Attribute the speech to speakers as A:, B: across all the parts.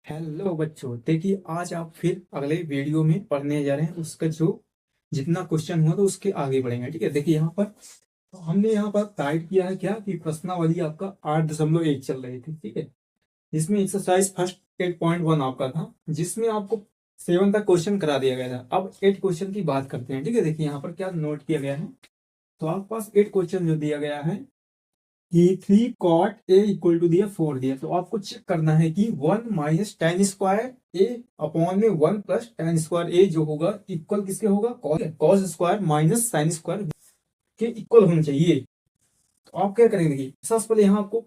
A: Hello बच्चों, देखिए आज आप फिर अगले वीडियो में पढ़ने जा रहे हैं। उसका जो जितना क्वेश्चन हुआ तो उसके आगे बढ़ेंगे। ठीक है, देखिए यहाँ पर तो हमने यहाँ पर टाइप किया है क्या कि प्रश्नावली आपका 8.1 चल रही थी। ठीक है, जिसमें एक्सरसाइज फर्स्ट 8.1 आपका था, जिसमें आपको 7 तक क्वेश्चन करा दिया गया था। अब 8 क्वेश्चन की बात करते हैं। ठीक है, देखिए यहाँ पर क्या नोट किया गया है। तो आपके पास 8 क्वेश्चन जो दिया गया है कि 3 cot a = 4 दिया, तो आपको चेक करना है कि 1 - tan² a अपॉन में 1 + tan² a जो होगा इक्वल किसके होगा, cos² - sin² के इक्वल होना चाहिए। तो आप क्या करेंगे, देखिए सबसे पहले यहाँ आपको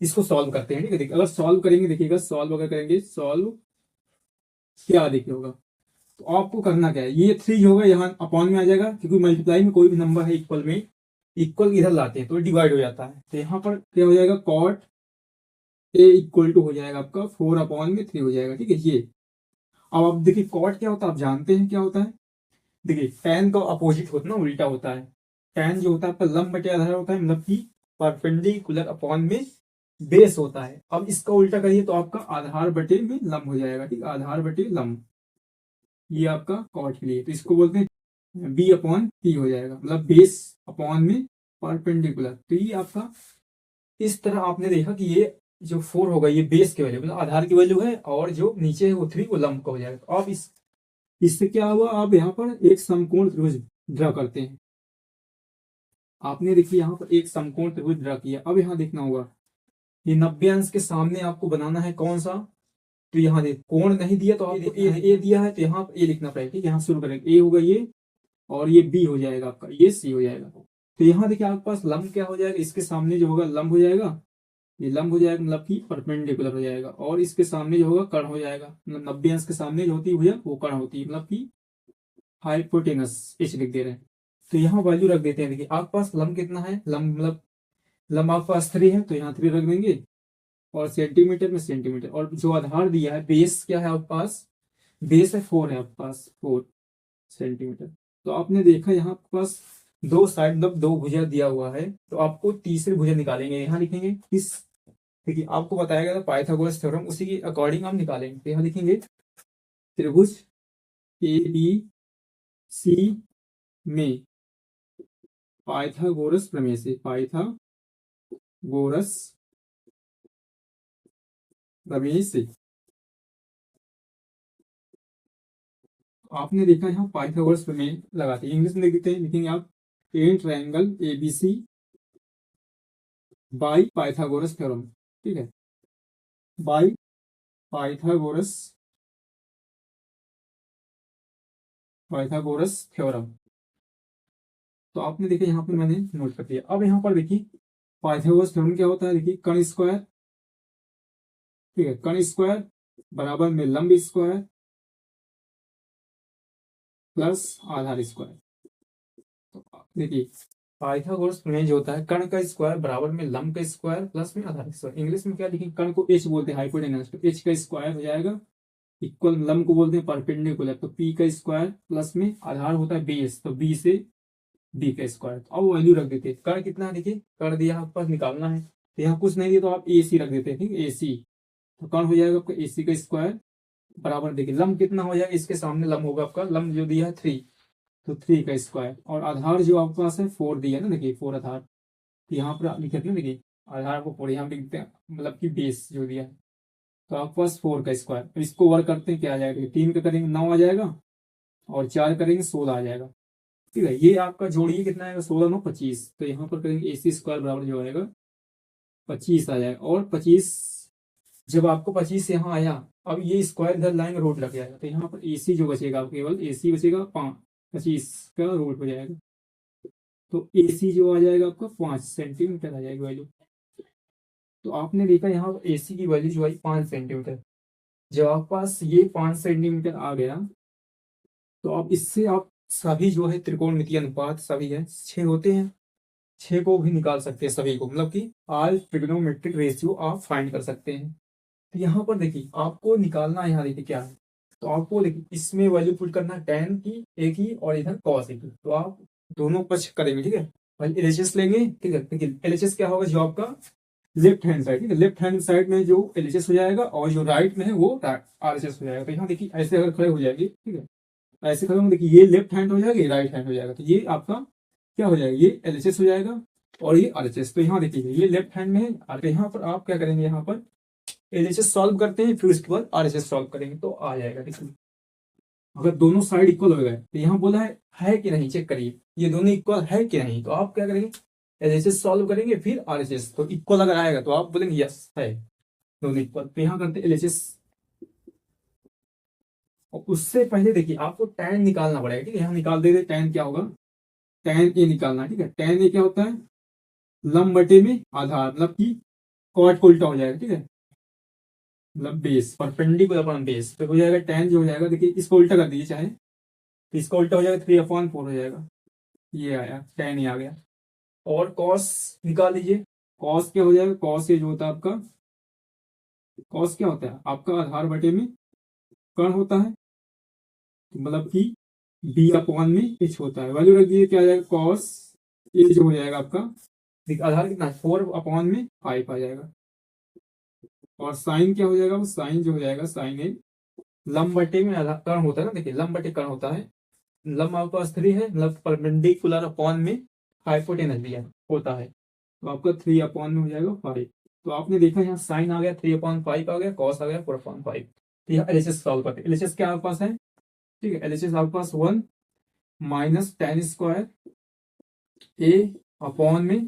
A: इसको सॉल्व करते हैं। ठीक है, देखिए अगर सॉल्व करेंगे, देखिएगा सॉल्व अगर करेंगे, सॉल्व क्या देखिए होगा। तो आपको करना क्या है, ये 3 होगा यहाँ अपॉन में आ जाएगा, क्योंकि मल्टीप्लाई में कोई भी नंबर है इक्वल में, इक्वल इधर लाते हैं तो डिवाइड हो जाता है। तो यहाँ पर क्या हो जाएगा, कॉट a = हो जाएगा आपका 4/3 हो जाएगा। ठीक है, ये अब आप देखिए कॉट क्या होता है, आप जानते हैं क्या होता है। देखिए टैन का अपोजिट होता है ना, उल्टा होता है। टैन जो होता है आपका लंब बटे आधार होता है, मतलब कि परपेंडिकुलर अपॉन में बेस होता है। अब इसका उल्टा करिए तो आपका आधार बटे में लंब हो जाएगा। ठीक है, आधार बटे लंब, ये आपका कॉट के लिए, तो इसको बोलते हैं b/t हो जाएगा, मतलब बेस अपॉन में परपेंडिकुलर। तो ये आपका इस तरह आपने देखा कि ये जो 4 होगा ये बेस की वैल्यू, मतलब आधार की वैल्यू है, और जो नीचे है वो 3 वो लंब का हो जाएगा। तो आप इससे क्या हुआ, आप यहाँ पर एक समकोण त्रिभुज ड्रा करते हैं। आपने देखिए यहाँ पर एक समकोण त्रिभुज ड्रा किया। अब यहाँ देखना होगा ये 90 अंश के सामने आपको बनाना है कौन सा। तो यहाँ देख कोण नहीं दिया तो आपको ए दिया है, तो यहाँ पर ए लिखना पड़ेगा। ठीक है, यहाँ शुरू करेंगे, ए होगा ये, और ये बी हो जाएगा आपका, ये सी हो जाएगा। तो यहाँ देखिए आपके पास लंब क्या हो जाएगा, इसके सामने जो होगा लंब हो जाएगा, ये लंब हो जाएगा मतलब कि परपेंडिकुलर हो जाएगा, और इसके सामने जो होगा कर्ण हो जाएगा, मतलब 90 अंश के सामने जो होती है भुजा वो कर्ण होती है, मतलब कि हाइपोटेनस एच लिख दे रहे हैं। तो यहाँ वैल्यू रख देते हैं। देखिए आपके पास लंब कितना है, लंब मतलब लंब आपके पास 3 है, तो यहाँ 3 रख देंगे, और सेंटीमीटर में सेंटीमीटर, और जो आधार दिया है बेस क्या है आपके पास, बेस है 4 है आपके पास, 4 सेंटीमीटर। तो आपने देखा यहाँ आपके पास दो साइड मतलब दो भुजा दिया हुआ है, तो आपको तीसरी भुजा निकालेंगे। यहाँ लिखेंगे किस, देखिए आपको बताया गया था पाइथागोरस थ्योरम, उसी के अकॉर्डिंग हम निकालेंगे। तो यहाँ लिखेंगे त्रिभुज ए बी सी में पाइथागोरस प्रमेय से, पाइथागोरस प्रमेय से आपने देखा यहाँ पाइथागोरस प्रमेय लगाते हैं, इंग्लिश में लिख देते हैं, लिखेंगे आप a triangle A B C by Pythagoras theorem. ठीक है, बाई पाइथागोरस पाइथागोरस थ्योरम। तो आपने देखा यहाँ पर मैंने नोट कर दिया। अब यहाँ पर देखिए पाइथागोरस थ्योरम क्या होता है, देखिए कर्ण स्क्वायर, ठीक है, कर्ण स्क्वायर बराबर में लंब स्क्वायर प्लस आधार स्क्वायर। तो देखिए पाइथागोरस प्रमेय जो होता है, कर्ण का स्क्वायर बराबर में लंब का स्क्वायर प्लस में आधार स्क्वायर। इंग्लिश में क्या लिखेंगे, कर्ण को एच बोलते हैं, हाइपोटेनस, तो एच का स्क्वायर हो जाएगा इक्वल, लंब को बोलते हैं परपेंडिकुलर, तो पी का स्क्वायर प्लस में आधार होता है बेस, तो बी से डी का स्क्वायर। तो अब वैल्यू रख देते हैं, कर्ण कितना है, देखिए कर्ण दिया आपके पास निकालना है, तो यहाँ कुछ नहीं दिया तो आप ए सी रख देते हैं। ठीक है, ए सी, तो कर्ण हो जाएगा आपका ए सी का स्क्वायर बराबर, देखिए लंब कितना हो जाएगा, इसके सामने लंब होगा आपका, लंब जो दिया है 3, तो 3 का स्क्वायर, और आधार जो आपके पास है 4 दिया है ना, देखिए 4 आधार, तो यहाँ पर लिखे थे ना, देखिए आधार को 4 यहाँ लिखते हैं, मतलब कि बेस जो दिया है, तो आपके पास 4 का स्क्वायर। तो इसको वर्क करते हैं, क्या आ जाएगा, 3 का करेंगे 9 आ जाएगा, और 4 करेंगे 16 आ जाएगा। ठीक है, ये आपका जोड़िए कितना आएगा, 16 9 25, तो यहाँ पर करेंगे ए सी स्क्वायर बराबर जो आएगा 25 आ जाएगा, और 25 जब आपको 25 यहाँ आया, अब ये स्क्वायर इधर लाएंगे, रूट लग जाएगा, तो यहाँ पर ए सी जो बचेगा, केवल ए सी बचेगा 25 का रूट हो जाएगा, तो ए सी जो आ जाएगा आपका 5 सेंटीमीटर आ जाएगी वैल्यू। तो आपने देखा यहाँ ए सी की वैल्यू जो आई 5 सेंटीमीटर। जब आपके पास ये 5 सेंटीमीटर आ गया, तो अब इससे आप सभी जो है त्रिकोणमितीय अनुपात सभी है 6 होते हैं, 6 को भी निकाल सकते हैं सभी को, मतलब कि ऑल ट्रिग्नोमेट्रिक रेशियो आप फाइंड कर सकते हैं। तो यहाँ पर देखिए आपको निकालना है, यहाँ देखिए क्या है, तो आपको देखिए इसमें वैल्यू पुट करना है tan की एक ही, और इधर cos एक ही, तो आप दोनों पक्ष करेंगे। ठीक है, एलएचएस लेंगे। ठीक है, देखिए एलएचएस क्या होगा, जो आपका लेफ्ट हैंड साइड, ठीक है, लेफ्ट हैंड साइड में जो एलएचएस हो जाएगा और जो राइट में है वो आरएचएस हो जाएगा। तो यहाँ देखिए ऐसे अगर खड़े हो जाएगी, ठीक है, ऐसे खड़े होंगे, देखिए ये लेफ्ट हैंड हो जाएगा, ये राइट हैंड हो जाएगा, तो ये आपका क्या हो जाएगा, ये एलएचएस हो जाएगा और ये आरएचएस। तो यहाँ देखिए ये लेफ्ट हैंड में है, और यहाँ पर आप क्या करेंगे, यहाँ पर एलएचएस सॉल्व करते हैं, फिर उसके बाद आरएचएस सॉल्व करेंगे तो आ जाएगा। देखिए अगर दोनों साइड इक्वल हो गए तो यहाँ बोला है कि नहीं, चेक करिए ये दोनों इक्वल है कि नहीं, तो आप क्या करेंगे, एलएचएस सॉल्व करेंगे फिर आरएचएस, तो इक्वल अगर आएगा तो आप बोलेंगे यस है दोनों इक्वल। तो यहाँ करते हैं एलएचएस, और उससे पहले देखिए आपको tan निकालना पड़ेगा, ठीक है, यहाँ निकाल दे, tan क्या होगा, tan ए निकालना है, ठीक है, tan ए क्या होता है, लंब बटे में आधार, मतलब कि कॉट को उल्टा हो जाएगा, ठीक है, मतलब बेस परपेंडिकुलर अपॉन बेस, तो हो जाएगा tan जो हो जाएगा, देखिए इसको उल्टा कर दीजिए चाहे, तो इसका उल्टा हो जाएगा 3/4 हो जाएगा, ये आया tan ये आ गया। और cos निकाल लीजिए, cos क्या हो जाएगा, cos ये जो होता है आपका, cos क्या होता है आपका आधार बटे में कर्ण होता है, मतलब कि b/में h होता है, वैल्यू रख दीजिए, क्या आ जाएगा cos ए जो हो जाएगा आपका, देखिए आधार कितना है 4/5 आ जाएगा, और साइन क्या हो जाएगा, वो साइन जो हो जाएगा साइन ए लंब बटे में आधार कर्ण होता है ना, देखिए लंब बटे कर्ण होता है, लंब आपके पास 3 है, मतलब परपेंडिकुलर अपॉन में हाइपोटेनस भी है होता है, तो आपका 3/में हो जाएगा 5। तो आपने देखा यहाँ साइन आ गया 3/5 आ गया, कॉस आ गया 4/5। तो यहाँ एलएचएस सॉल्व करते हैं, एलएचएस क्या आपके पास है, ठीक है, एलएचएस आपके पास 1 माइनस tan स्क्वायर ए अपॉन में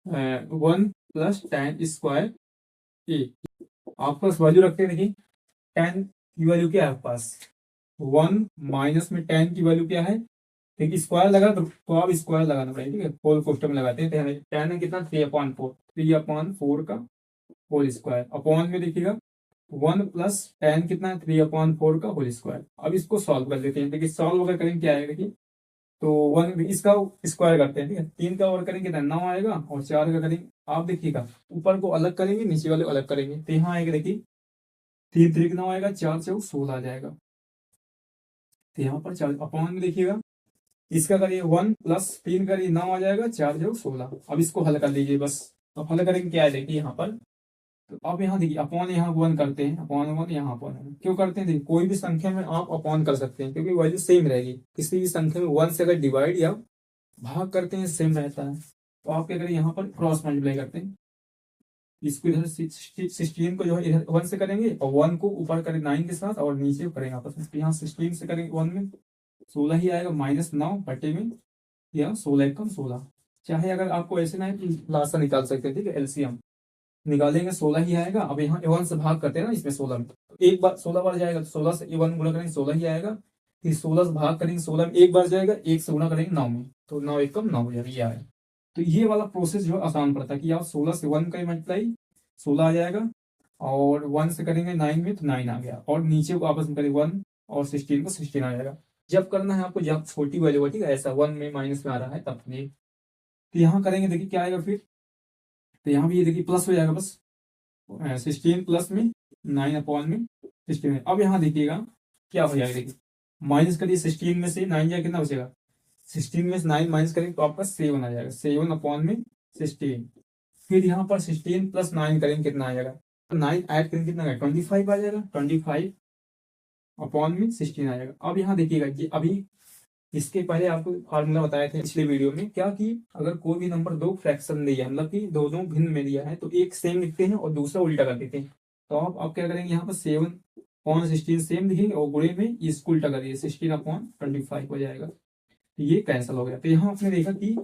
A: 1 प्लस tan स्क्वायर ए, आपके पास वैल्यू रखते हैं, देखिए tan की वैल्यू क्या है आपके पास 1 माइनस में tan की वैल्यू क्या है, देखिए स्क्वायर लगा तो आप स्क्वायर लगाना पड़ेगा, ठीक है, होल कोष्टक में लगाते हैं, तो tan है कितना 3/4 का होल स्क्वायर अपॉन में देखिएगा 1 प्लस tan कितना है 3/4 का होल स्क्वायर। अब इसको सॉल्व कर लेते हैं, देखिए सॉल्व अगर करेंगे क्या आएगा, देखिए तो 1 इसका स्क्वायर करते हैं, ठीक है, 3 का और करेंगे तो 9 आएगा, और 4 का करेंगे, आप देखिएगा ऊपर को अलग करेंगे नीचे वाले को अलग करेंगे, तो यहाँ आएगा देखिए 3 3 9 आएगा, 4 4 16 आ जाएगा, तो यहाँ पर 4 अपॉन में देखिएगा इसका करिए 1 प्लस 3 करिए 9 आ जाएगा, 4 जो 16। अब इसको हल कर लीजिए बस, तो हल करेंगे क्या है देखिए यहाँ पर, तो अब यहाँ देखिए अपॉन यहाँ 1 करते हैं, अपॉन 1 यहाँ अपॉन 1 क्यों करते हैं, देखिए कोई भी संख्या में आप अपॉन कर सकते हैं क्योंकि वैल्यू सेम रहेगी, किसी भी संख्या में 1 से अगर डिवाइड या भाग करते हैं सेम रहता है, तो आप क्या करें यहाँ पर क्रॉस मल्टीप्लाई करते हैं, इसको इधर 16 को जो है इधर 1 से करेंगे और 1 को ऊपर करें 9 के साथ और नीचे करेंगे आपस में, तो यहाँ 16 से करेंगे 1 में 16 ही आएगा, -9 बटे में या 16 कम 16, चाहे अगर आपको ऐसे ना है तो लासा निकाल सकते हैं, ठीक है, एलसीएम निकालेंगे 16 ही आएगा। अब यहाँ 1 से भाग करते हैं ना इसमें 16 में, तो एक बार 16 बार जाएगा, तो 16 से 1 गुणा करेंगे 16 ही आएगा, फिर 16 से भाग करेंगे 16 में एक बार जाएगा, 1 से गुणा करेंगे 9 में, तो 9 1 कम 9 हो जाएगा, ये आएगा। तो ये वाला प्रोसेस जो है आसान पड़ता है कि आप 16 से 1 करें मल्टीप्लाई 16 आ जाएगा, और 1 से करेंगे 9 में तो 9 आ गया, और नीचे को आपस में करेंगे 1 और 16 को 16 आ जाएगा। जब करना है आपको जब छोटी वैल्यू हो, ठीक है, ऐसा 1 में माइनस में आ रहा है तब ये, तो यहाँ करेंगे देखिए क्या आएगा फिर, तो यहाँ भी ये देखिए प्लस हो जाएगा बस 16 प्लस में 9 में 16 अब यहाँ देखिएगा क्या हो जाएगा, देखिए माइनस करिए 16 में से 9 जाए कितना बचेगा, 16 में से 9 माइनस करेंगे तो आपका 7 आ जाएगा, 7/16। फिर यहाँ पर 16 प्लस 9 करेंगे कितना आ जाएगा, 9 ऐड करेंगे कितना आएगा 25 आ जाएगा, 25/16 आ जाएगा। अब यहाँ देखिएगा कि अभी इसके पहले आपको फार्मूला बताए थे पिछले वीडियो में क्या, कि अगर कोई भी नंबर दो फ्रैक्शन दिया है, मतलब कि दोनों भिन्न में दिया है, तो एक सेम लिखते हैं और दूसरा उल्टा कर देते हैं, तो आप क्या करेंगे यहाँ पर 7/16 सेम लिखेंगे और गुणे में इसको उल्टा करिए 16/25 हो जाएगा, तो ये कैंसिल हो गया। तो यहाँ आपने देखा कि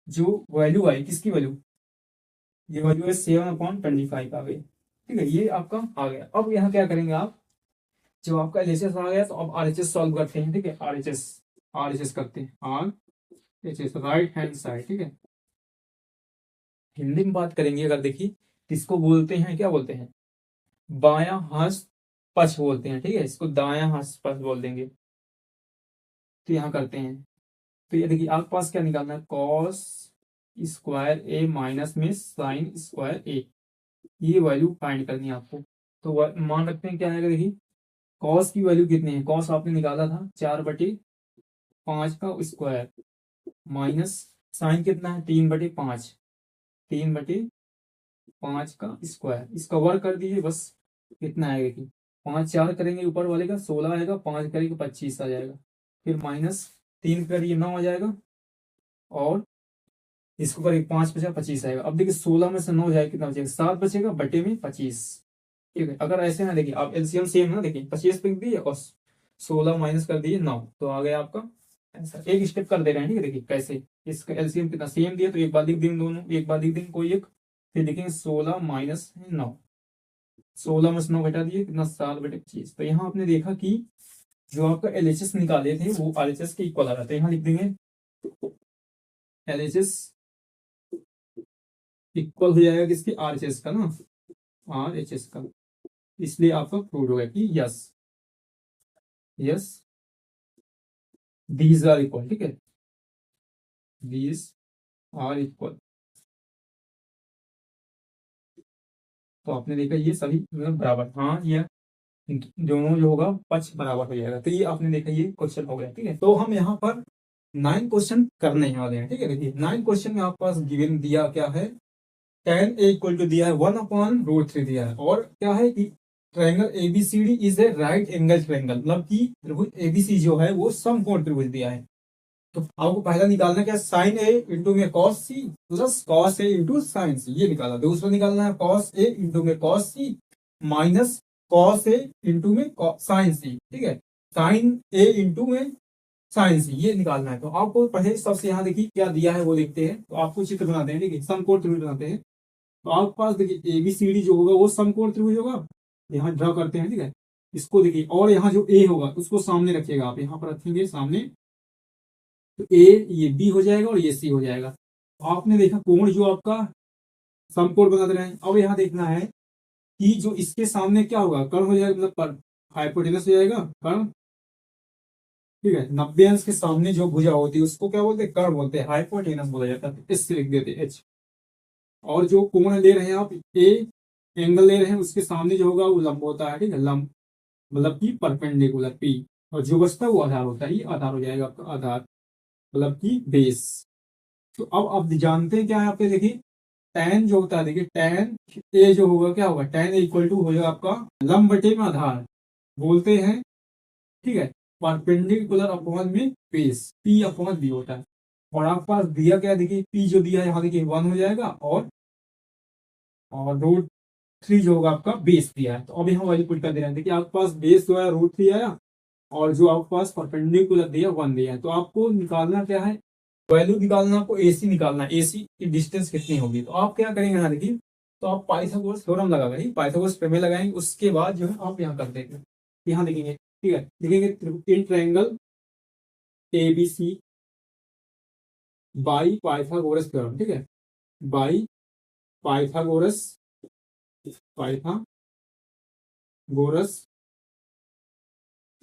A: जो वैल्यू आई किसकी वैल्यू, ये वैल्यू है 7/25 आ गई, ठीक है, ये आपका आ गया। अब यहाँ क्या करेंगे आप, जब आपका एलएचएस आ गया तो अब आरएचएस सॉल्व करते हैं, ठीक है, आरएचएस करते हैं, आरएचएस राइट हैंड साइड, ठीक है, हिंदी में बात करेंगे अगर देखिए इसको बोलते हैं क्या बोलते हैं, बायां हस्त पक्ष बोलते हैं, ठीक है, इसको दायां हस्त पक्ष बोल देंगे। तो यहाँ करते हैं, तो ये देखिए आपके पास क्या निकालना है, कॉस स्क्वायर ए माइनस में साइन स्क्वायर ए, ये वैल्यू फाइंड करनी है आपको। तो मान रखते हैं क्या आएगा, देखिए कॉस की वैल्यू कितनी है, कॉस आपने निकाला था 4/5 का स्क्वायर, माइनस साइन कितना है 3/5, 3/5 5 का स्क्वायर, इसका वर्ग कर दीजिए बस, कितना आएगा कि 5 4 करेंगे ऊपर वाले का 16 आएगा, 5 करेंगे 25 आ जाएगा, फिर -3 करिए 9 आ जाएगा, और इसको करिए 5 बचा 25 आएगा। अब देखिए 16 में से 9 जाएगा, कितना बचेगा 7 बचेगा बटे में 25। ठीक है, अगर ऐसे ना देखिए आप एलसीएम सेम है ना, देखिए 25 लिख दिए और 16 माइनस कर दिए 9, तो आ गया आपका आंसर। एक स्टेप कर दे रहे हैं, ठीक है, देखिए कैसे, इसका एलसीएम कितना सेम दिया तो एक बार लिख देंगे दोनों, एक बार लिख देंगे कोई एक, फिर लिखेंगे 16 माइनस 9, 16 में से 9 घटा दिए कितना 7 बटे 25। तो यहाँ आपने देखा कि जो आपका एलएचएस निकाले थे वो आरएचएस के इक्वल आ रहा था। यहाँ लिख देंगे एलएचएस इक्वल हो जाएगा किसके, आरएचएस का ना, आरएचएस का, इसलिए आपका प्रूव होगा कि yes yes these are equal. ठीक है, दीज आर इक्वल। तो आपने देखा ये सभी बराबर, हाँ ये दोनों जो होगा पक्ष बराबर हो जाएगा। तो ये आपने देखा ये क्वेश्चन हो गया। ठीक है, तो हम यहाँ पर 9 क्वेश्चन करने वाले हैं। ठीक है, देखिए 9 क्वेश्चन में आपके पास गिवन दिया क्या है, tan a इक्वल टू दिया है 1/√3 दिया है, और क्या है कि triangle ABCD is a right angle triangle, मतलब कि त्रिभुज एबीसी जो है वो समकोण त्रिभुज दिया है। तो आपको पहला निकालना क्या, साइन ए इंटू में cos C plus cos A into sine सी, ये निकाला। दूसरा निकालना है कॉस ए इंटू में cos C minus cos A into में साइन सी। ठीक है, साइन ए इंटू में साइन सी, ये निकालना है। तो आपको पहले सबसे यहाँ देखिए क्या दिया है वो देखते हैं। तो आपको चित्र बनाते हैं, ठीक है, समकोण त्रिभुज बनाते हैं। तो आपके पास देखिए एबीसीडी जो होगा वो समकोण त्रिभुज होगा, यहाँ ड्रा करते हैं। ठीक है, इसको देखिए, और यहाँ जो ए होगा उसको सामने रखिएगा, आप यहाँ पर रखेंगे सामने, तो ए ये बी हो जाएगा और ये सी हो जाएगा। तो आपने देखा कोण जो आपका समकोण बना दे रहे हैं। अब यहाँ देखना है कि जो इसके सामने क्या होगा, कर्ण हो जाएगा, मतलब हाइपोटेनस हो जाएगा कर्ण। ठीक है, 90 अंश के सामने जो भुजा होती है उसको क्या बोलते हैं, कर्ण बोलते हैं, हाइपोटेनस बोला जाता है, इससे लिख देते एच। और जो कोण ले रहे हैं आप, ए एंगल ले रहे हैं, उसके सामने जो होगा वो लंब होता है। ठीक है, लंब मतलब कि परपेंडिकुलर पी, और जो बचता है वो आधार होता है, ये आधार हो जाएगा आपका, आधार मतलब कि बेस। तो अब आप जानते हैं क्या है, आपके देखिए tan जो होता है, देखिए tan ए जो होगा क्या होगा, tan ए इक्वल टू हो जाएगा आपका लंब बटे में आधार बोलते हैं। ठीक है, परपेंडिकुलर अपॉन में बेस, पी अपॉन बी होता है। और आपके पास दिया क्या, देखिए पी जो दिया है यहाँ देखिए 1 हो जाएगा, और √3 जो होगा आपका बेस दिया है। तो अब यहाँ वैल्यू पुट कर दे रहे हैं। देखिए आपके पास बेस जो है √3 आया, और जो आपके पास परपेंडिकुलर दिया 1 दिया है। तो आपको निकालना क्या है, वैल्यू निकालना, आपको एसी निकालना है, एसी की डिस्टेंस कितनी होगी। तो आप क्या करेंगे यहाँ देखिए, तो आप पाइथागोरस थ्योरम लगाएंगे, पाइथागोरस प्रमेय लगाएंगे, उसके बाद जो है आप यहाँ कर देंगे, यहाँ देखेंगे। ठीक है, लिखेंगे in triangle ABC by Pythagoras theorem. ठीक है, बाई पाइथागोरस, पाइथागोरस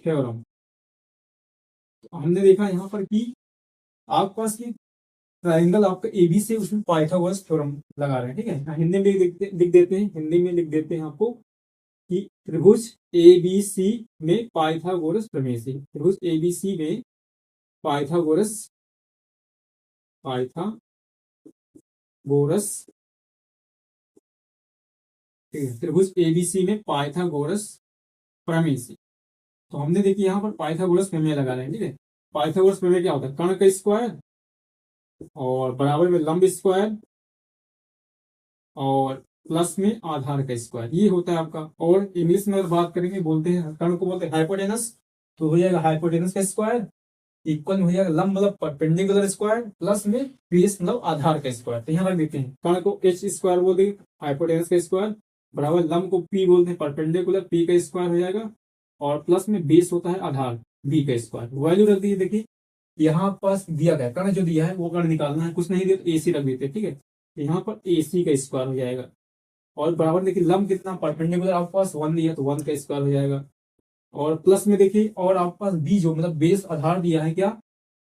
A: थ्योरम। हमने देखा यहाँ पर कि आपके पास ये ट्राइंगल आपका एबी से, उसमें पाइथागोरस थ्योरम लगा रहे हैं। ठीक है, हिंदी में लिख देते हैं, हिंदी में लिख देते हैं आपको कि त्रिभुज एबीसी में पाइथागोरस प्रमेय से, त्रिभुज एबीसी में पाइथागोरस ठीक है, त्रिभुज एबीसी में पाइथागोरस प्रमेय से। तो हमने देखिए यहाँ पर पाइथागोरस प्रमेय लगा रहे हैं। ठीक है, पाइथागोरस प्रमेय क्या होता है, कर्ण का स्क्वायर और बराबर में लंब स्क्वायर और प्लस में आधार का स्क्वायर, ये होता है आपका। और इंग्लिश में अगर बात करेंगे, बोलते हैं कर्ण को बोलते हैं हाइपोटेनस, तो हो जाएगा हाइपोटेनस का स्क्वायर इक्वल हो जाएगा लंब मतलब परपेंडिकुलर स्क्वायर प्लस में बेस मतलब आधार का स्क्वायर। तो यहाँ रख देते हैं, कर्ण को एच स्क्वायर बोलते हैं, हाइपोटेनस का स्क्वायर बराबर लंब को पी बोलते हैं, परपेंडिकुलर पी का स्क्वायर हो जाएगा, और प्लस में बेस होता है आधार बी का स्क्वायर। वैल्यू रख दीजिए, देखिए यहाँ पास दिया गया कर्ण जो दिया है वो कर्ण निकालना है, कुछ नहीं दिया तो एसी रख देते हैं। ठीक है, यहाँ पर एसी का स्क्वायर हो जाएगा, और बराबर देखिए लंब कितना, परपेंडिकुलर आपके पास 1 दिया तो 1 का स्क्वायर हो जाएगा, और प्लस में देखिए और आपके पास बी जो मतलब बेस आधार दिया है, क्या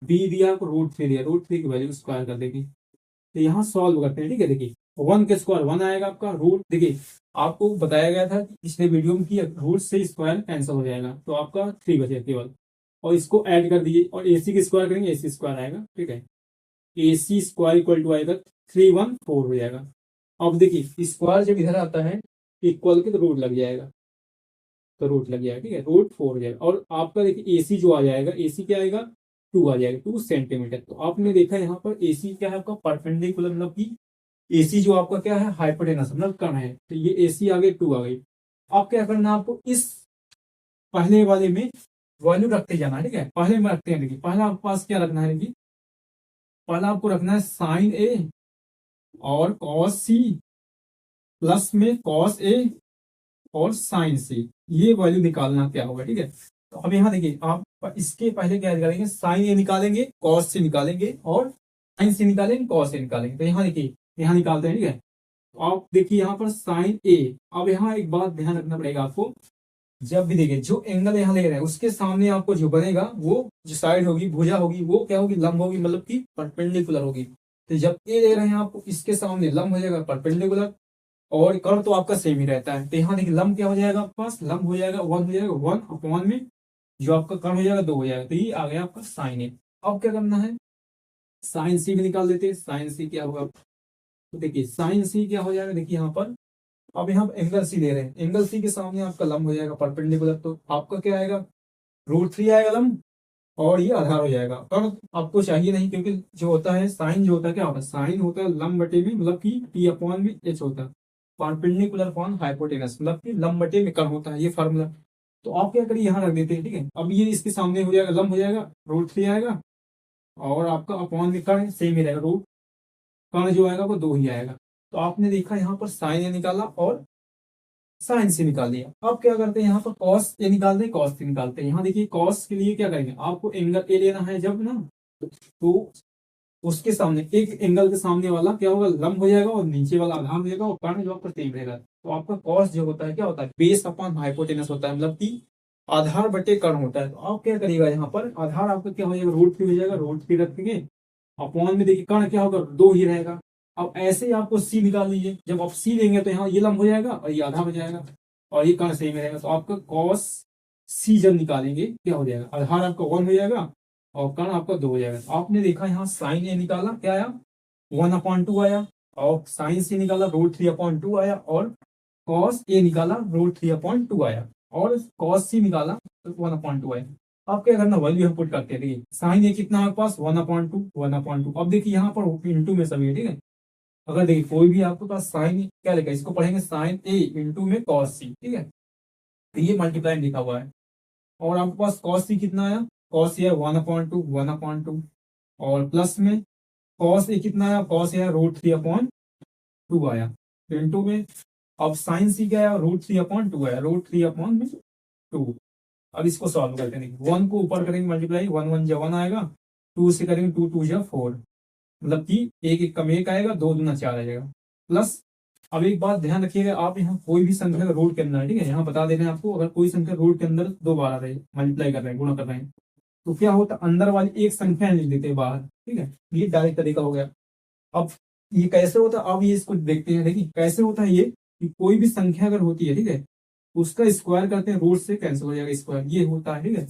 A: बी दिया है, √3 दिया, √3 की वैल्यू स्क्वायर कर देंगे। तो यहाँ सॉल्व करते हैं। ठीक है, देखिए 1 का स्क्वायर 1 आएगा आपका, रूट देखिए आपको बताया गया था कि पिछले वीडियो में कि रूट से स्क्वायर कैंसिल हो जाएगा, तो आपका 3 बचेगा केवल, और इसको ऐड कर दीजिए और एसी की स्क्वायर करेंगे, एसी स्क्वायर आएगा। ठीक है, एसी स्क्वायर इक्वल टू आएगा 314 हो जाएगा। अब देखिए स्क्वायर जब इधर आता है इक्वल के तो रूट लग जाएगा, तो रूट लग जाएगा, ठीक है, रूट 4 हो जाएगा। और आपका देखिए एसी जो आ जाएगा, एसी क्या आएगा 2 आ जाएगा, 2 सेंटीमीटर। तो आपने देखा यहाँ पर एसी क्या है आपका परपेंडिकुलर, मतलब कि एसी जो आपका क्या है हाइपोटेनस मतलब कण है, तो ये एसी आ गई 2 आ गई। अब क्या करना है आपको, इस पहले वाले में वैल्यू रखते जाना है, ठीक है। पहले में रखते हैं, देखिए पहला आपके पास क्या रखना है, देखिए पहला आपको रखना है साइन ए और कॉस सी प्लस में कॉस ए और साइन सी, ये वैल्यू निकालना क्या होगा, ठीक है। तो अब यहाँ देखिए आप इसके पहले क्या निकालेंगे, साइन ए निकालेंगे, कॉस से निकालेंगे और साइन से निकालेंगे, कॉस से निकालेंगे। तो यहाँ देखिए यहाँ निकालते हैं, ठीक है। तो आप देखिए यहाँ पर साइन ए, अब यहाँ एक बात ध्यान रखना पड़ेगा आपको, जब भी देखिए जो एंगल यहाँ ले रहे हैं उसके सामने आपको जो बनेगा वो जो साइड होगी भुजा होगी वो क्या होगी, लंब होगी, मतलब कि परपेंडिकुलर होगी। तो जब ए ले रहे हैं आपको इसके सामने लंब हो जाएगा परपेंडिकुलर, और कर्ण तो आपका सेम ही रहता है। तो यहाँ देखिए लंब क्या हो जाएगा आपके पास, लंब हो जाएगा 1 हो जाएगा, 1 अपॉन में जो आपका कर्ण हो जाएगा 2 हो जाएगा। तो ये आ गया आपका साइन ए। अब क्या करना है, साइन सी भी निकाल देते हैं। साइन सी क्या होगा, तो देखिए साइन सी क्या हो जाएगा, देखिए यहाँ पर अब यहाँ एंगल सी ले रहे हैं, एंगल सी के सामने आपका लंब हो जाएगा परपेंडिकुलर, तो आपका क्या आएगा √3 आएगा लंब, और ये आधार हो जाएगा। कर्ण आपको चाहिए नहीं, क्योंकि जो होता है साइन जो होता है क्या होता है, साइन होता है लंब बटे में, मतलब कि P अपॉन में H होता है, परपेंडिकुलर अपॉन हाइपोटेनस मतलब कि लंब बटे में कर्ण होता है, ये फार्मूला। तो आप क्या करिए यहाँ रख देते हैं, ठीक है। अब ये इसके सामने हो जाएगा लंब हो जाएगा √3 आएगा, और आपका अपॉन में कर्ण सेम ही रहेगा, रूट कर्ण जो आएगा वो 2 ही आएगा। तो आपने देखा यहाँ पर साइन ए निकाला और साइन से निकाल दिया। अब क्या करते हैं यहाँ पर कॉस ए निकालते हैं, कॉस से निकालते हैं। यहाँ देखिए कॉस के लिए क्या करेंगे, आपको एंगल ए लेना है जब ना, तो उसके सामने एक एंगल के सामने वाला क्या होगा लंब हो जाएगा, और नीचे वाला आधार हो जाएगा, और कर्ण जो आपका सेम रहेगा। तो आपका कॉस जो होता है क्या होता है, बेस अपॉन हाइपोटेनस होता है, मतलब कि आधार बटे कर्ण होता है। तो आप क्या करिएगा यहाँ पर आधार आपका क्या हो जाएगा √3 हो जाएगा, √3 रखेंगे, अपॉन में देखिए कर्ण क्या होगा 2 ही रहेगा। अब ऐसे ही आपको सी निकाल लीजिए, जब आप सी लेंगे तो यहाँ ये लंब हो जाएगा और ये आधा हो जाएगा, और ये कर्ण सेम रहेगा। तो आपका कॉस सी जब निकालेंगे क्या हो जाएगा, आधार आपका 1 हो जाएगा और कर्ण आपका 2 हो जाएगा। तो आपने देखा यहाँ साइन ए निकाला क्या आया 1/2 आया, और साइन सी निकाला √3/2 आया, और कॉस ए निकाला √3/2 आया, और कॉस सी निकाला 1/2 आया। अब क्या करना, वैल्यू हम पुट करते हैं, देखिए साइन ए कितना है आपके पास 1/2 1/2। अब देखिए यहाँ पर इंटू में सभी है, ठीक है। अगर देखिए कोई भी आपके पास साइन क्या लिखा है, इसको पढ़ेंगे साइन ए इंटू में कॉस सी, ठीक है। तो ये मल्टीप्लाई लिखा हुआ है, और आपके पास कॉस सी कितना आया, कॉस सी है 1/2 1/2, और प्लस में कॉस ए कितना आया, कॉस ए √3/2 आया, इंटू में अब साइन सी क्या आया √3/2 आया, √3/2। अब इसको सॉल्व करते हैं, 1 को ऊपर करेंगे मल्टीप्लाई, 1 1 जा 1 आएगा, 2 से करेंगे 2 2 जा 4, मतलब कि एक एक कम एक आएगा, 2 दूना 4 आ जाएगा, प्लस। अब एक बात ध्यान रखिएगा, आप यहाँ कोई भी संख्या रूट के अंदर है, ठीक है, यहाँ बता दे रहे हैं आपको, अगर कोई संख्या रूट के अंदर 2 बार आ रही है, मल्टीप्लाई कर रहे हैं, गुणा कर रहे हैं, तो क्या होता है अंदर वाली एक संख्या लिख देते हैं बाहर, ठीक है। ये डायरेक्ट तरीका हो गया। अब ये कैसे होता है, अब ये इसको देखते हैं, देखिए कैसे होता है ये, कि कोई भी संख्या अगर होती है, ठीक है, उसका स्क्वायर करते हैं, रूट से कैंसिल हो जाएगा स्क्वायर, ये होता है, ठीक है।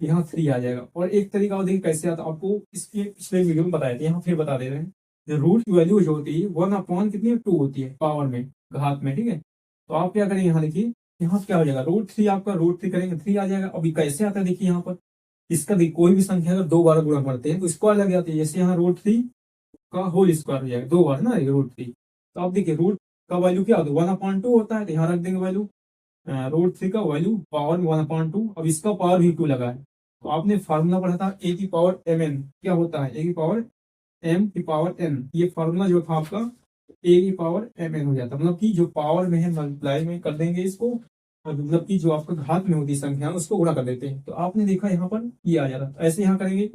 A: यहाँ 3 आ जाएगा। और एक तरीका और देखिए कैसे आता है, आपको इसके पिछले वीडियो में बताया था, यहाँ फिर बता दे रहे हैं। रूट की वैल्यू जो होती है 1 अपॉन कितनी 2 होती है, पावर में घात में, ठीक है। तो आप क्या करेंगे, यहाँ देखिए यहाँ क्या हो जाएगा √3, आपका √3 करेंगे 3 आ जाएगा। अभी कैसे आता है देखिए यहाँ पर, इसका देखिए कोई भी संख्या अगर 2 बार गुणा करते हैं तो स्क्वायर लग जाती है, जैसे यहाँ √3 का होल स्क्वायर हो जाएगा 2 बार ना √3। तो आप देखिए रूट का वैल्यू क्या होता है 1/2 होता है, तो यहाँ रख देंगे वैल्यू, √3 का वैल्यू पावर में 1/2। अब इसका पावर भी 2 लगा है, तो आपने फार्मूला पढ़ा था a की पावर mn क्या होता है, a की पावर m की पावर n, ये फार्मूला जो था आपका a की पावर mn हो जाता है, मतलब कि जो पावर में है मल्टीप्लाई में कर देंगे इसको, और मतलब कि जो आपका घात में होती संख्या उसको गुणा कर देते हैं। तो आपने देखा यहाँ पर ये आ जाता है। तो ऐसे यहाँ करेंगे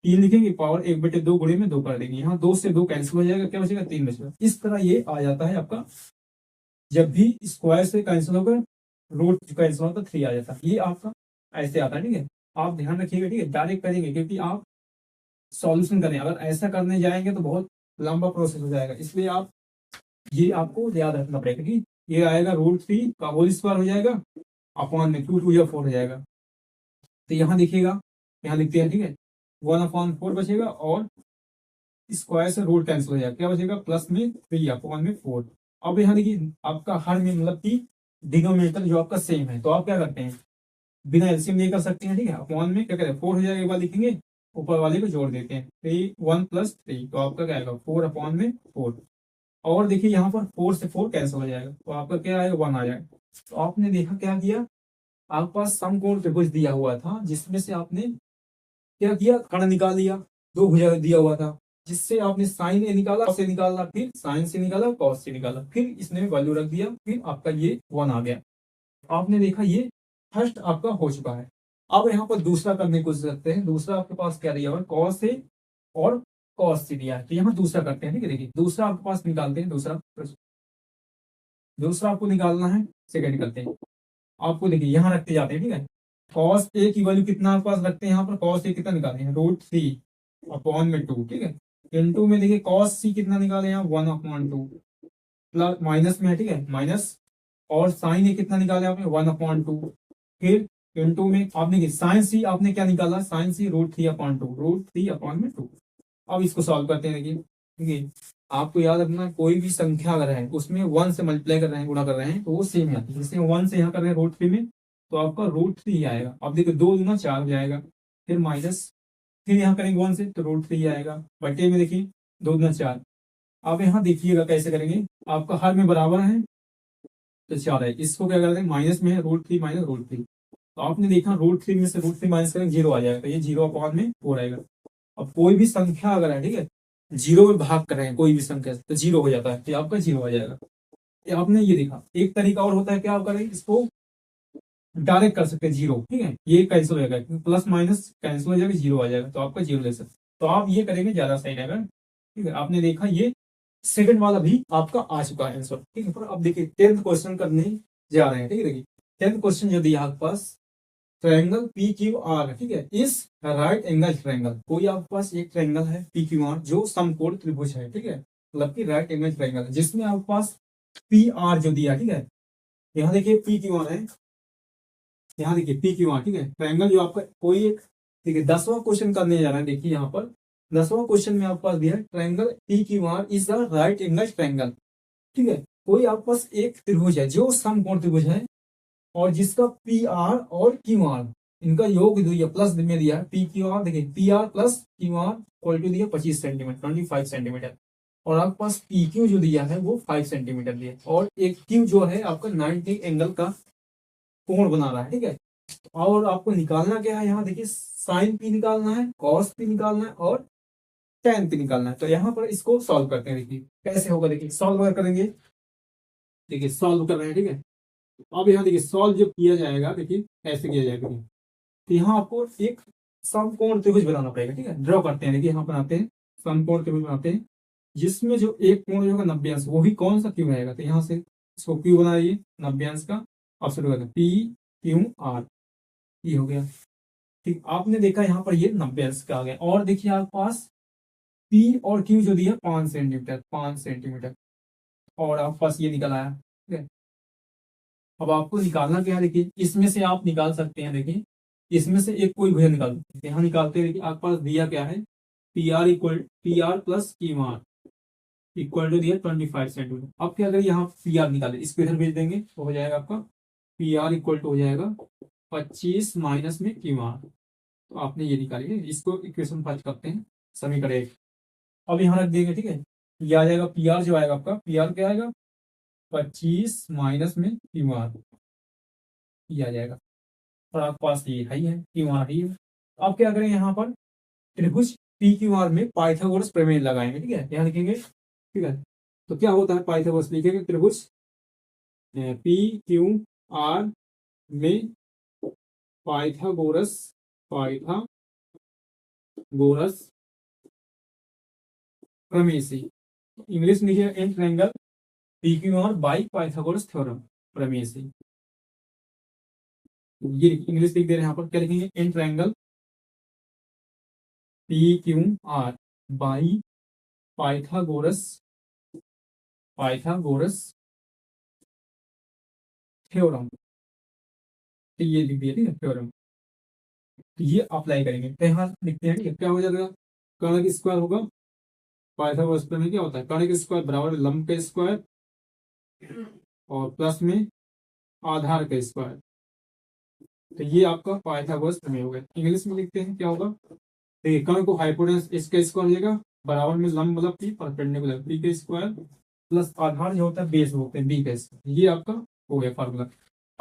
A: 3 लिखेंगे, पावर 1/2 गुणे में 2 कर देंगे, यहाँ 2 से 2 कैंसिल हो जाएगा, क्या बचेगा 3 बचेगा। इस तरह ये आ जाता है आपका, जब भी स्क्वायर से कैंसिल होकर रूट कैंसिल होता 3 आ जाता है, ये आपका ऐसे आता है, ठीक है। आप ध्यान रखिएगा, ठीक है, डायरेक्ट करेंगे क्योंकि आप सॉल्यूशन करें, अगर ऐसा करने जाएंगे तो बहुत लंबा प्रोसेस हो जाएगा, इसलिए आप ये आपको याद रखना पड़ेगा कि ये आएगा √3 का होल स्क्वायर हो जाएगा, अपॉन में 2 2 या 4 हो जाएगा। तो यहाँ देखिएगा, यहाँ लिखते हैं, ठीक है, 1/4 बचेगा, और स्क्वायर से रूट कैंसिल हो जाएगा, क्या बचेगा प्लस में 3 अपॉन में 4। अब यहाँ देखिए आपका हर में मतलब कि डिनोमिनेटर जो आपका सेम है, तो आप क्या करते हैं, बिना एलसीएम नहीं कर सकते हैं, ठीक है। अपॉन में क्या करें, 4 हो जाएगा, एक बार लिखेंगे, ऊपर वाले को जोड़ देते हैं, 1 + 3, तो आपका क्या आएगा 4/4। और देखिए यहाँ पर 4 से 4 कैंसिल हो जाएगा, तो आपका क्या आएगा 1 आ जाएगा। तो आपने देखा क्या किया, आपके पास समकोण त्रिभुज दिया हुआ था, जिसमें से आपने क्या किया, कर्ण निकाल लिया, दो भुजा दिया हुआ था, जिससे आपने साइन ए निकाला, cos से निकाला, फिर साइन से निकाला, कॉस से निकाला, फिर इसमें वैल्यू रख दिया, फिर आपका ये 1 आ गया। आपने देखा ये फर्स्ट आपका हो चुका है। अब यहाँ पर दूसरा करने की कोशिश करते हैं। दूसरा आपके पास क्या दिया हुआ है, कॉस से और कॉस से दिया है, तो यहाँ दूसरा करते हैं, ठीक है। देखिए दूसरा आपके पास निकालते हैं, दूसरा दूसरा आपको निकालना है, सेकंड करते हैं। आपको देखिए यहाँ रखते जाते हैं, ठीक है। कॉस ए की वैल्यू कितना आपके पास रखते हैं, यहाँ पर कॉस ए कितना निकाले हैं, √3/2, ठीक है। इनटू में देखिए कॉस सी कितना निकाले हैं, 1/2 प्लस माइनस में है, ठीक है, माइनस। और साइन ए कितना निकाले आपने, 1/2। फिर इनटू में आपने साइन सी आपने क्या निकाला, साइन सी √3/2, √3/2। अब इसको सॉल्व करते हैं। देखिए ठीक है, आपको याद रखना कोई भी संख्या अगर है उसमें 1 से मल्टीप्लाई कर रहे हैं, गुणा कर रहे हैं, तो वो सेम ही आती है। जैसे 1 से यहाँ कर रहे हैं √3 में, तो आपका √3 आएगा। अब देखिए 2 दूना 4 हो जाएगा, फिर माइनस, फिर यहाँ करेंगे 1 से तो √3 आएगा, बटे में देखिए 2 दूना 4। अब यहाँ देखिएगा कैसे करेंगे, आपका हर में बराबर है तो 4 है, इसको क्या करते हैं, माइनस में है √3 माइनस √3, तो आपने देखा √3 में से √3 माइनस करेंगे 0 आ जाएगा, तो ये 0/4 आएगा। अब कोई भी संख्या अगर है, ठीक है, 0 में भाग कर रहे हैं कोई भी संख्या तो 0 हो जाता है, तो आपका 0 आ जाएगा। ये आपने ये देखा। एक तरीका और होता है, क्या आप करें, इसको डायरेक्ट कर सकते हैं 0, ठीक है, ये कैंसिल हो जाएगा, प्लस माइनस कैंसिल हो जाएगा, 0 आ जाएगा, तो आपका 0 ले सकते, तो आप ये करेंगे ज्यादा सही रहेगा, ठीक है। आपने देखा ये सेकंड वाला भी आपका आ चुका है आंसर, ठीक है। पर अब देखिए 10th क्वेश्चन करने जा रहे हैं, ठीक है। देखिए 10th क्वेश्चन जो दिया आपके पास, ट्रायंगल पी क्यू आर, ठीक है, इस राइट एंगल ट्रायंगल, कोई आपके पास एक ट्रायंगल है पी क्यू आर जो समकोण त्रिभुज है, ठीक है, मतलब कि राइट एंगल ट्रायंगल, जिसमें आपके पास पी आर जो दिया, ठीक है, यहाँ देखिए पी क्यू आर है, यहाँ देखिए पी क्यू आर, ठीक है, ट्रायंगल जो आपका कोई एक, ठीक है। 10वां क्वेश्चन करने जा रहा है, देखिए यहाँ पर 10वां क्वेश्चन में आपके पास दिया है triangle P Q are is the right angle triangle, ठीक है। कोई आपके पास एक त्रिभुज है जो समकोण त्रिभुज है, और जिसका पी आर और क्यू आर इनका योग दिया, प्लस में दिया है पी क्यू आर, देखिए P R plus Q R equal to दिया 25 सेंटीमीटर, 25 सेंटीमीटर, और आपके पास पी क्यू जो दिया है वो 5 सेंटीमीटर दिया, और एक क्यू जो है आपका 90 एंगल का कोण बना रहा है, ठीक है। और आपको निकालना क्या है, यहाँ देखिए साइन पी निकालना है, कॉस पी निकालना है, और टेन पी निकालना है। तो यहाँ पर इसको सॉल्व करते हैं, देखिए कैसे होगा, देखिए सॉल्व करेंगे, देखिए सॉल्व कर रहे हैं, ठीक है। अब यहाँ देखिए सॉल्व जब किया जाएगा, देखिए ऐसे किया जाएगा, तो यहाँ आपको एक समकोण त्रिभुज बनाना पड़ेगा, ठीक है। ड्रॉ करते हैं, देखिए यहाँ बनाते हैं, समकोण त्रिभुज बनाते हैं, जिसमें जो एक कोण होगा 90 अंश, वो भी कौन सा क्यू रहेगा, तो यहाँ से इसको क्यू बनाइए 90 अंश का, ऑप्शन होगा पी क्यू आर, ये हो गया, ठीक। आपने देखा यहाँ पर ये 90 अंश का आ गया, और देखिए आपके पास पी और क्यू जो दिया 5 सेंटीमीटर, 5 सेंटीमीटर, और आपके पास ये निकल आया, ठीक है। अब आपको निकालना क्या है, देखिए इसमें से आप निकाल सकते हैं, देखिए इसमें से एक कोई भुजा निकाल, यहाँ निकालते हैं, देखिए आपके पास दिया क्या है, P R plus Q R equal to दिया 25 सेंटीमीटर। अब क्या करें, यहाँ पी आर निकाले, इसको इधर भेज देंगे तो हो जाएगा आपका पी आर इक्वल टू हो जाएगा 25 माइनस में क्यू आर, तो आपने ये निकालिए, इसको इक्वेशन 5 करते हैं, समीकरण 1। अब यहाँ रख देंगे, ठीक है, ये आ जाएगा पी आर जो आएगा आपका, पी आर क्या आएगा 25 माइनस में क्यू आर, ये आ जाएगा, और आपके पास ये है क्यू आर ही है। अब क्या करें, यहाँ पर त्रिभुज पी क्यू आर में पाइथागोरस प्रमेय लगाएंगे, ठीक है, यहाँ लिखेंगे, ठीक है। तो क्या होता है पाइथागोरस, लिखेंगे त्रिभुज पी क्यू आर में पाइथागोरस प्रमेय से, इंग्लिश में लिखिए in triangle P Q R by Pythagoras theorem, प्रमेय से, ये इंग्लिश लिख दे रहे हैं, यहाँ पर क्या लिखेंगे, in triangle P Q R by Pythagoras theorem, तो ये लिख दिया, ठीक है, थ्योरम, तो ये अप्लाई करेंगे, तो यहाँ लिखते हैं, ठीक है, क्या हो जाएगा, कर्ण का स्क्वायर होगा, पाइथागोरस प्रमेय क्या होता है, कर्ण का स्क्वायर बराबर लंब का स्क्वायर और प्लस में आधार का स्क्वायर। तो ये आपका पाइथागोरस प्रमेय हो गया। इंग्लिश में लिखते हैं क्या होगा, देखिए कर्ण को हाइपोटेनस इसका स्क्वायर हो जाएगा, बराबर में लंब मतलब पी, परपेंडिकुलर पी का स्क्वायर, प्लस आधार जो होता है बेस बोलते हैं बी का स्क्वायर। ये आपका हो गया फार्मूला।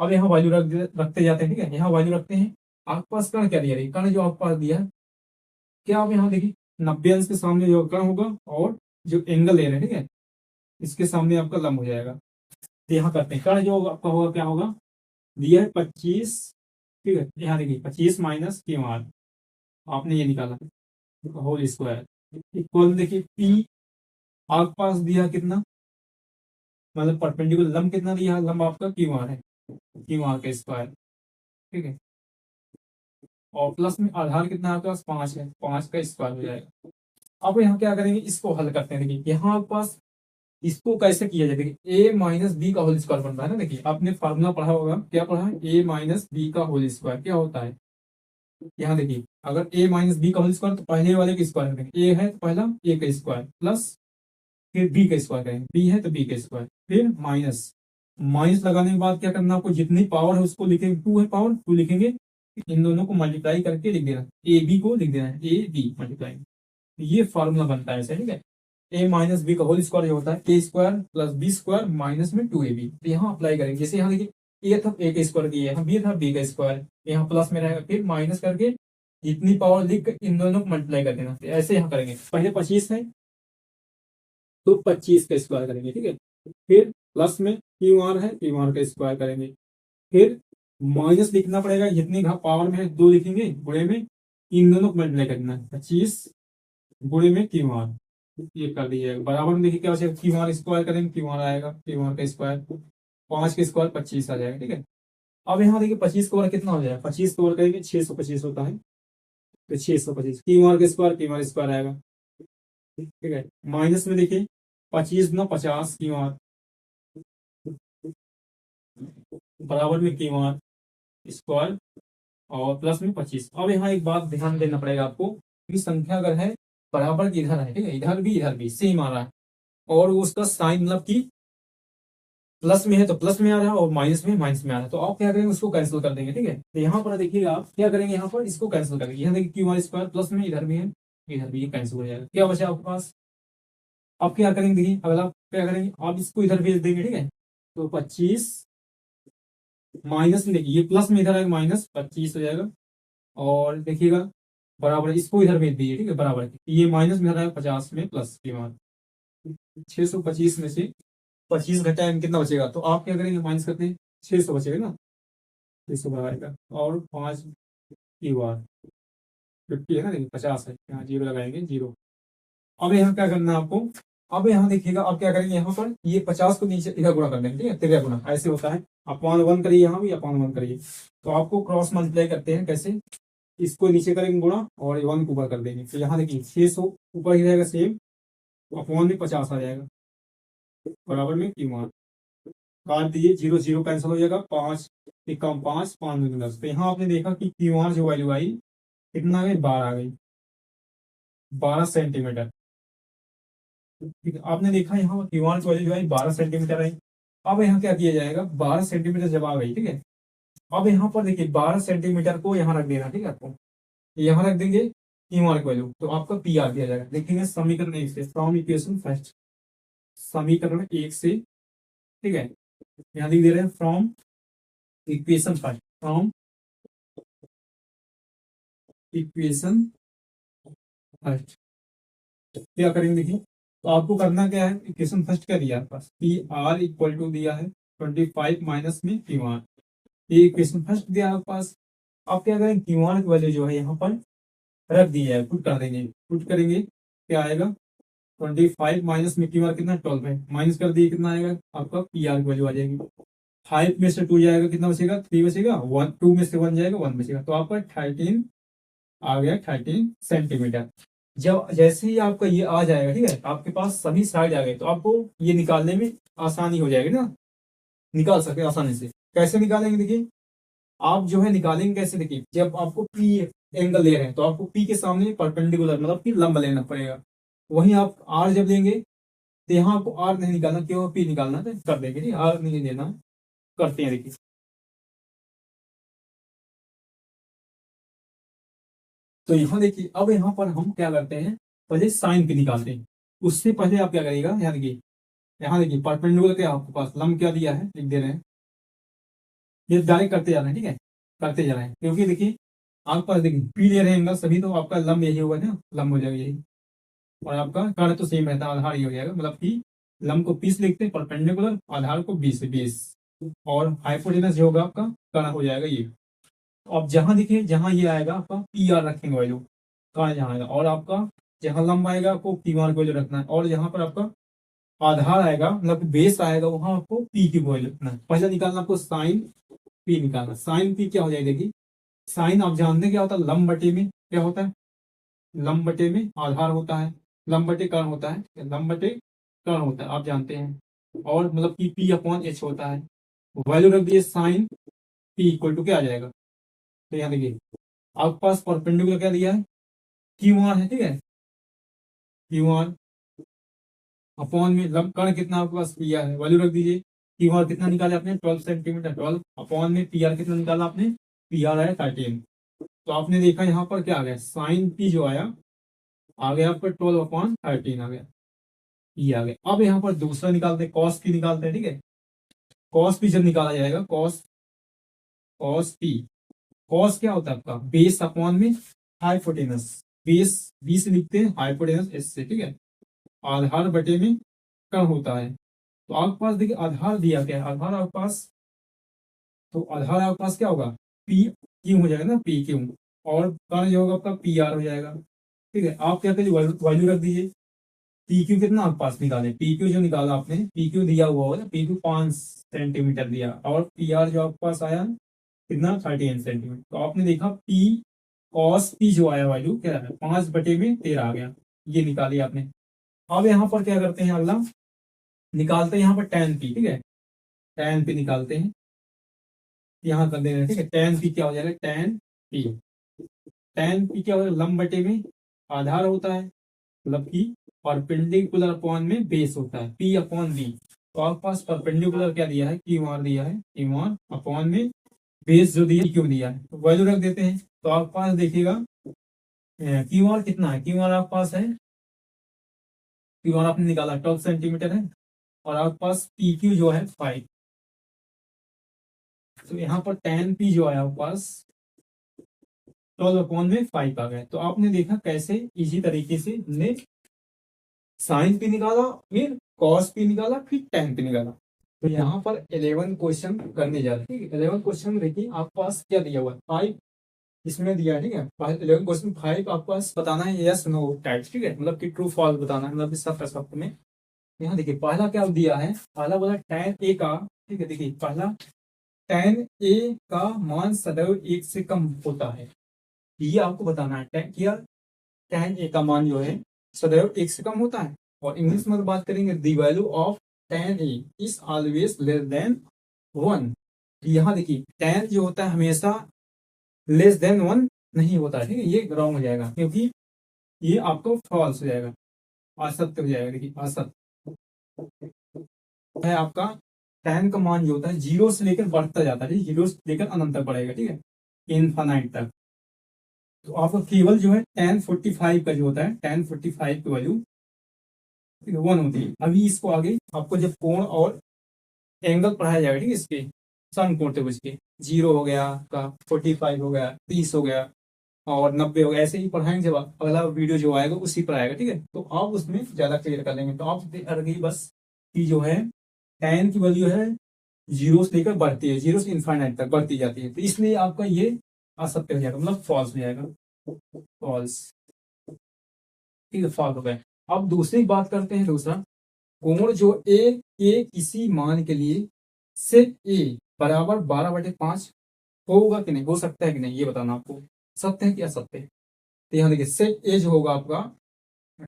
A: अब यहाँ वैल्यू रखते जाते हैं, ठीक है, यहाँ वैल्यू रखते हैं। आपके पास कर्ण क्या दिया है, कर्ण जो आपके पास दिया है, क्या आप यहाँ देखिए 90 अंश के सामने जो कर्ण होगा और जो एंगल ले रहे हैं, ठीक है, इसके सामने आपका लंब हो जाएगा। तो यहाँ करते हैं, कर्ण जो आपका होगा क्या होगा, दिया है 25, ठीक है, यहाँ देखिए 25 माइनस Q/R, आपने ये निकाला होल स्क्वायर इक्वल, देखिए पी आपके पास दिया कितना, मतलब परपेंडिकुलर लंब कितना दिया, लंब आपका Q/R है, Q/R का स्क्वायर, ठीक है, और प्लस में आधार कितना आपके पास 5 है, 5 का स्क्वायर हो जाएगा। अब यहाँ क्या करेंगे, इसको हल करते हैं। देखिए यहाँ आपके पास इसको कैसे किया जाए, देखिए a माइनस बी का होल स्क्वायर बन रहा है ना। देखिए आपने फार्मूला पढ़ा होगा, क्या पढ़ा है, a माइनस बी का होल स्क्वायर क्या होता है। यहाँ देखिए अगर a माइनस बी का होल स्क्वायर तो पहले वाले का स्क्वायर करेंगे, a है तो पहला a का स्क्वायर, प्लस फिर b का स्क्वायर करेंगे, b है तो b का स्क्वायर, फिर माइनस, माइनस लगाने के बाद क्या करना, आपको जितनी पावर है उसको लिखेंगे, 2 है पावर 2 लिखेंगे, इन दोनों को मल्टीप्लाई करके लिख देना, ए बी को लिख देना है, ए बी मल्टीप्लाई, ये फॉर्मूला बनता है ऐसे, ठीक है। a माइनस बी का होल स्क्वायर जो होता है a square plus B square minus में 2ab, तो यहाँ अप्लाई करेंगे। जैसे यहाँ देखिए a था a का स्क्वायर दिया, यहाँ b था b का स्क्वायर, यहाँ प्लस में रहेगा, फिर माइनस करके इतनी पावर लिख कर इन दोनों को मल्टीप्लाई कर देना। तो ऐसे यहाँ करेंगे, पहले 25 है तो 25 का स्क्वायर करेंगे, ठीक है, फिर प्लस में Q/R है, Q/R का स्क्वायर करेंगे, फिर माइनस लिखना पड़ेगा, जितनी पावर में है 2 लिखेंगे, गुणे में इन दोनों को मल्टीप्लाई करना है, 25 गुणे में Q/R, ये कर दीजिएगा, बराबर में देखिए क्या हो जाएगा, Q/R स्क्वायर करेंगे, Q/R आएगा, Q/R का स्क्वायर 5 का स्क्वायर 25 आ जाएगा, ठीक है। अब यहाँ देखिए 25 का ओवर कितना हो जाएगा, 25 का ओवर करेंगे 625 होता है, तो 625 Q/R का स्क्वायर Q/R स्क्वायर आएगा, ठीक है, माइनस में देखिए 25 गुना 50 Q/R, बराबर में Q/R स्क्वायर और प्लस में 25। अब यहाँ एक बात ध्यान देना पड़ेगा आपको कि संख्या अगर है बराबर की इधर है, ठीक है, इधर भी सेम आ रहा है, और उसका साइन मतलब कि प्लस में है तो प्लस में आ रहा है और माइनस में माइनस में आ रहा है, तो आप क्या करेंगे, उसको कैंसिल कर देंगे, ठीक है। तो यहाँ पर देखिएगा आप क्या करेंगे, यहाँ पर इसको कैंसिल करेंगे, यहाँ देखिए Q/R स्क्वायर प्लस में इधर भी है इधर भी, ये कैंसिल हो जाएगा, क्या बचा आपके पास। आप क्या करेंगे, देखिए अगला क्या करेंगे, आप इसको इधर भेज देंगे, ठीक है, तो 25 माइनस में देखिए ये प्लस में इधर आएगा माइनस 25 हो जाएगा, और देखिएगा बराबर इसको इधर भेज दीजिए, ठीक है, बराबर ये माइनस में इधर आएगा 50 में प्लस Q/R, 625 में से 25 घटाएंगे कितना बचेगा, तो आप क्या करेंगे, माइनस करते हैं 600 बचेगा ना, 600 बराबर और 5 Q/R 50 है ना, देखिए 50 है, यहाँ जीरो लगाएंगे जीरो। अब यहाँ क्या करना है आपको, अब यहाँ देखिएगा आप क्या करेंगे, यहाँ पर ये 50 को नीचे इधर गुणा कर देंगे, ठीक है, तिर्या गुणा ऐसे होता है, अपॉन 1 करिए, यहाँ भी अपॉन 1 करिए, तो आपको क्रॉस मल्टीप्लाई करते हैं कैसे, इसको नीचे करेंगे गुणा और 1 को ऊपर कर देंगे, तो यहाँ देखिए 600 ऊपर ही रहेगा सेम, अपॉन में 50 आ जाएगा, बराबर में Q/R काट दीजिए, जीरो जीरो कैंसिल हो जाएगा, 5 कम 5 5 में 10, तो यहाँ आपने देखा कि Q/R जो वैल्यू आई कितना आ गई, 12 आ गई, 12 सेंटीमीटर, ठीक है। आपने देखा यहाँ Q/R की वैल्यू जो आई 12 सेंटीमीटर आई। अब यहाँ क्या किया जाएगा, 12 सेंटीमीटर जब आ गई, ठीक है, अब यहाँ पर देखिए 12 सेंटीमीटर को यहाँ रख देना, ठीक है, आपको यहाँ रख देंगे Q/R की वैल्यू, तो आपका PR दिया जाएगा, देखेंगे समीकरण 1 से, फ्रॉम इक्वेशन फर्स्ट, समीकरण 1 से, ठीक है, यहाँ लिख दे रहे हैं from equation first, from equation first, क्या करेंगे देखिए, तो आपको करना क्या है, इक्वेशन फर्स्ट क्या दिया आपके पास, PR इक्वल टू दिया है 25 माइनस में Q/R, ये इक्वेशन फर्स्ट दिया आपके पास। आप क्या करेंगे, Q/R की वैल्यू जो है यहाँ पर रख दी है, पुट कर देंगे, पुट करेंगे क्या आएगा, 25 माइनस में Q/R कितना 12 है, माइनस कर दिए कितना आएगा आपका PR की वैल्यू आ जाएगी, 5 में से 2 जाएगा कितना बचेगा, 3 बचेगा, 1 2 में से 1 जाएगा 1 बचेगा, तो आपका 13 आ गया, 13 सेंटीमीटर। जब जैसे ही आपका ये आ जाएगा, ठीक है, आपके पास सभी साइड आ गए, तो आपको ये निकालने में आसानी हो जाएगी ना, निकाल सके आसानी से। कैसे निकालेंगे, देखिए आप जो है निकालेंगे कैसे, देखिए जब आपको पी एंगल ले रहे हैं तो आपको पी के सामने परपेंडिकुलर मतलब कि लंब लेना पड़ेगा, वहीं आप आर जब लेंगे तो यहाँ आपको आर नहीं निकालना, क्यों पी निकालना है, कर देंगे ठीक, आर नहीं देना, करते हैं देखिए। तो यहाँ देखिए, अब यहाँ पर हम क्या करते हैं, पहले साइन पी निकालते हैं। उससे पहले आप क्या करिएगा, यहाँ देखिए परपेंडिकुलर क्या आपके पास लंब क्या दिया है, लिख दे रहे हैं, ये डायरेक्ट करते जा रहे हैं, ठीक है, करते जा रहे हैं, क्योंकि देखिए आपके पास देखिए पी ले रहे हैं एंगल सभी, तो आपका लंब यही होगा ना, लंब हो जाएगा यही, और आपका कर्ण तो सेम रहता है, आधार ये हो जाएगा, मतलब कि लंब को 20 लिखते हैं, परपेंडिकुलर आधार को 20 और हाइपोटेनस जो होगा आपका कर्ण हो जाएगा ये। अब जहां देखिए, जहां ये आएगा आपका पी आर रखेंगे वैल्यू, कर्ण जहां आएगा, और आपका जहां लंब आएगा आपको पी आर को वैल्यू रखना है, और जहां पर आपका आधार आएगा मतलब बेस आएगा वहां आपको पी की वैल्यू रखना है। पहले निकालना आपको साइन पी निकालना, साइन पी क्या हो जाएगा देखिए, साइन आप जानते हैं क्या होता है, लंब बटे में क्या होता है, लंब बटे में आधार होता है, लंब बटे कर्ण होता है, लंब बटे कर्ण होता है आप जानते हैं, और मतलब कि पी अपॉन एच होता है। वैल्यू रख दिए साइन पी इक्वल टू क्या आ जाएगा, तो यहाँ देखिए आपके पास परपेंडिकुलर क्या दिया है, क्यू आर है, ठीक है, क्यू आर अपॉन में लंब कर्ण कितना आपके पास पी आर है, वैल्यू रख दीजिए। क्यू आर कितना निकाला आपने 12 सेंटीमीटर, 12 अपॉन में पी आर कितना निकाला आपने, पी आर आया 13। तो आपने देखा यहाँ पर क्या आ गया, साइन पी जो आया आ गया आपका 12/13 आ गया, ये आ गया। अब यहाँ पर दूसरा निकालते हैं, कॉस पी निकालते हैं, ठीक है, कॉस पी जब निकाला जाएगा, कॉस कॉस पी, कॉस क्या होता है आपका बेस अपॉन में हाइपोटेनस, बेस 20 लिखते हैं, हाइपोटेनस एस से, ठीक है, आधार बटे में कम होता है। तो आपके पास देखिए आधार दिया क्या है, आधार आपके पास, तो आधार आपके पास क्या होगा, पी क्यू हो जाएगा ना, पी क्यू, और कर्ण जो होगा आपका पी आर हो जाएगा, ठीक है। आप क्या करिए वैल्यू रख दीजिए, पी क्यू कितना आपके पास निकाले, पी क्यू जो निकाला आपने, पी क्यू दिया हुआ होगा, पी क्यू 5 सेंटीमीटर दिया, और पी आर जो आपके पास आया कितना 13 सेंटीमीटर। तो आपने देखा पी कॉस पी जो आया वैल्यू क्या है, 5/13 आ गया, ये निकाली आपने। अब यहाँ पर क्या करते हैं, अगला निकालते हैं यहाँ पर टेन पी, ठीक है, टेन पी निकालते हैं, यहाँ कर देना, ठीक है, टेन पी क्या हो जाएगा, टेन पी, टेन पी क्या हो जाएगा, लंब बटे में आधार होता है, मतलब कि परपेंडिकुलर अपॉन में बेस होता है, पी अपॉन बी। तो आपके पास परपेंडिकुलर क्या दिया है, क्यू आर दिया है, क्यू आर अपॉन में बेस जो दिया क्यू दिया है, तो वैल्यू रख देते हैं। तो आपके पास देखिएगा क्यू आर कितना है, क्यू आर आपके पास है, क्यू आर आपने निकाला 12 सेंटीमीटर है, और आपके पास पी क्यू जो है 5। तो यहाँ पर टेन पी जो है आपके पास 12/5 आ गए। तो आपने देखा कैसे इजी तरीके से हमने साइन पी निकाला, फिर कॉस पी निकाला, फिर टेन पी निकाला। तो यहाँ पर 11 क्वेश्चन करने जा रहे हैं, ठीक है। 11 क्वेश्चन देखिए आपके पास क्या दिया हुआ है, 5 इसमें दिया है, ठीक है। 11 क्वेश्चन 5 आपके पास बताना है यस नो टाइप्स, ठीक है, मतलब कि ट्रू फॉल्स बताना है, मतलब इस सब शब्द में। यहाँ देखिए पहला क्या दिया है, पहला बोला tan ए का, ठीक है, देखिए पहला tan ए का मान सदैव 1 से कम होता है, ये आपको बताना है, tan ए का मान जो है सदैव 1 से कम होता है। और इंग्लिश में बात करेंगे, the value of tan A is always less than 1। यहाँ देखिए tan जो होता है हमेशा लेस देन 1 नहीं होता है, ठीक है, ये रॉन्ग हो जाएगा, क्योंकि ये आपको फॉल्स हो जाएगा, असत्य हो जाएगा। देखिए असत्य है आपका, tan का मान जो होता है 0 से लेकर बढ़ता जाता है, 0 से लेकर अनंत तक बढ़ेगा, ठीक है, इनफाइनाइट तक। तो आपका केवल जो है tan 45 का जो होता है, tan 45 की वैल्यू 1 होती है। अभी इसको आगे आपको जब कोण और एंगल पढ़ाया जाएगा, ठीक है, इसके समकोण त्रिभुज के, 0 हो गया का, 45 हो गया, 30 हो गया, और 90 हो गया, ऐसे ही पढ़ाएंगे। जब अगला वीडियो जो आएगा उसी पर आएगा, ठीक है, तो आप उसमें ज्यादा क्लियर कर लेंगे। तो आप अगर बस कि जो है tan की वैल्यू है 0 से लेकर बढ़ती है, 0 से इनफाइनाइट तक बढ़ती जाती है, तो इसलिए आपका ये असत्य हो जाएगा, मतलब फॉल्स हो जाएगा, फॉल्स, ठीक है, फॉल्स हो गया। अब दूसरी बात करते हैं, दूसरा कोण जो ए के किसी मान के लिए सेक ए बराबर 12/5 होगा कि नहीं, हो सकता है कि नहीं, ये बताना आपको, सत्य है कि असत्य है। तो यहाँ देखिए सेक ए जो होगा आपका